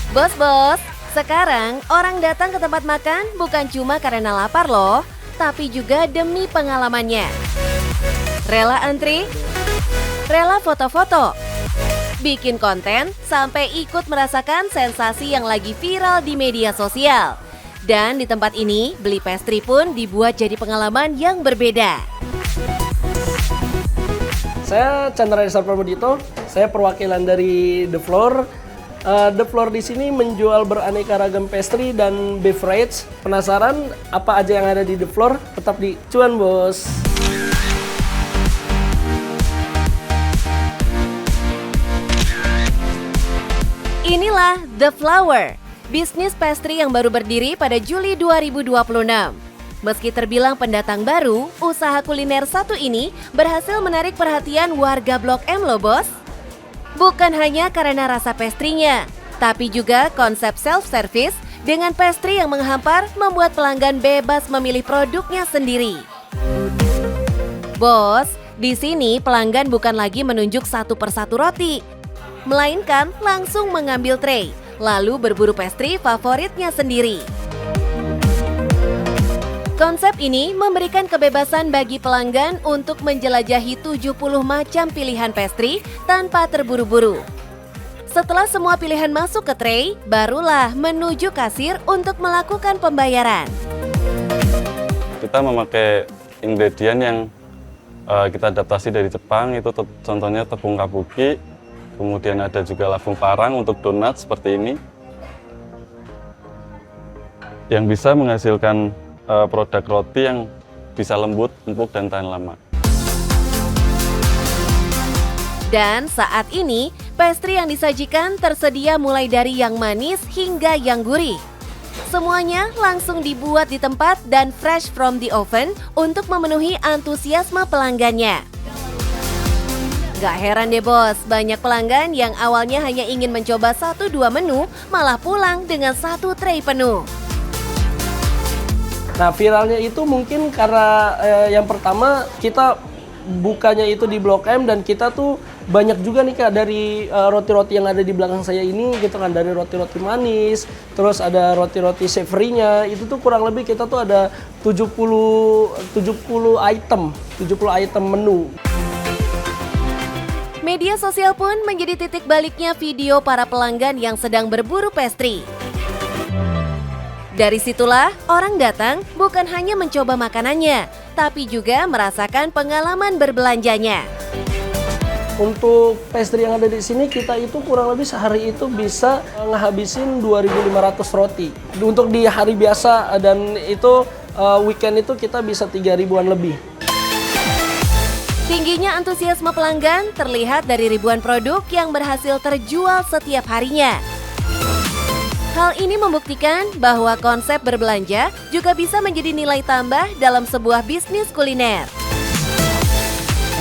Bos-bos, sekarang orang datang ke tempat makan bukan cuma karena lapar loh, tapi juga demi pengalamannya. Rela antri, rela foto-foto, bikin konten, sampai ikut merasakan sensasi yang lagi viral di media sosial. Dan di tempat ini, beli pastry pun dibuat jadi pengalaman yang berbeda. Saya Chandra Rizal Prabodito, saya perwakilan dari The Floor. The Floor di sini menjual beraneka ragam pastry dan beverage. Penasaran apa aja yang ada di The Floor? Tetap di Cuan Bos. Inilah The Flower, bisnis pastry yang baru berdiri pada Juli 2026. Meski terbilang pendatang baru, usaha kuliner satu ini berhasil menarik perhatian warga Blok M loh bos. Bukan hanya karena rasa pastrinya, tapi juga konsep self-service dengan pastry yang menghampar membuat pelanggan bebas memilih produknya sendiri. Bos, di sini pelanggan bukan lagi menunjuk satu persatu roti, melainkan langsung mengambil tray, lalu berburu pastry favoritnya sendiri. Konsep ini memberikan kebebasan bagi pelanggan untuk menjelajahi 70 macam pilihan pastry tanpa terburu-buru. Setelah semua pilihan masuk ke tray, barulah menuju kasir untuk melakukan pembayaran. Kita memakai ingredient yang kita adaptasi dari Jepang, itu contohnya tepung kabuki, kemudian ada juga labung parang untuk donat seperti ini, yang bisa menghasilkan produk roti yang bisa lembut, empuk, dan tahan lama. Dan saat ini, pastry yang disajikan tersedia mulai dari yang manis hingga yang gurih. Semuanya langsung dibuat di tempat dan fresh from the oven untuk memenuhi antusiasme pelanggannya. Gak heran deh bos, banyak pelanggan yang awalnya hanya ingin mencoba 1-2 menu, malah pulang dengan 1 tray penuh. Nah, viralnya itu mungkin karena yang pertama kita bukanya itu di Blok M, dan kita tuh banyak juga nih Kak dari roti-roti yang ada di belakang saya ini gitu kan, dari roti-roti manis, terus ada roti-roti savory-nya. Itu tuh kurang lebih kita tuh ada 70 item menu. Media sosial pun menjadi titik baliknya video para pelanggan yang sedang berburu pastry. Dari situlah orang datang bukan hanya mencoba makanannya, tapi juga merasakan pengalaman berbelanjanya. Untuk pastry yang ada di sini, kita itu kurang lebih sehari itu bisa ngehabisin 2.500 roti. Untuk di hari biasa, dan itu weekend itu kita bisa 3.000-an lebih. Tingginya antusiasme pelanggan terlihat dari ribuan produk yang berhasil terjual setiap harinya. Hal ini membuktikan bahwa konsep berbelanja juga bisa menjadi nilai tambah dalam sebuah bisnis kuliner.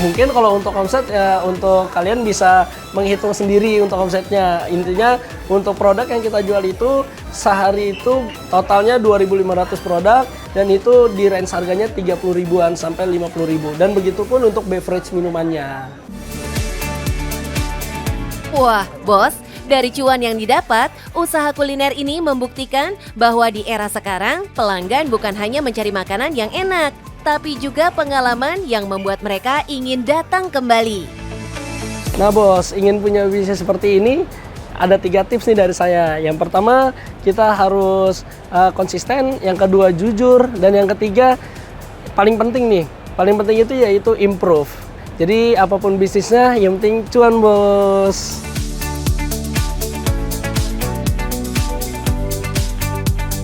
Mungkin kalau untuk omset ya untuk kalian bisa menghitung sendiri untuk omsetnya. Intinya untuk produk yang kita jual itu sehari itu totalnya 2.500 produk, dan itu di range harganya 30 ribuan sampai 50 ribu. Dan begitu pun untuk beverage minumannya. Wah, bos, dari cuan yang didapat, usaha kuliner ini membuktikan bahwa di era sekarang pelanggan bukan hanya mencari makanan yang enak, tapi juga pengalaman yang membuat mereka ingin datang kembali. Nah bos, ingin punya bisnis seperti ini, ada 3 tips nih dari saya. Yang pertama, kita harus konsisten. Yang kedua, jujur. Dan yang ketiga, paling penting itu yaitu improve. Jadi apapun bisnisnya, yang penting cuan bos.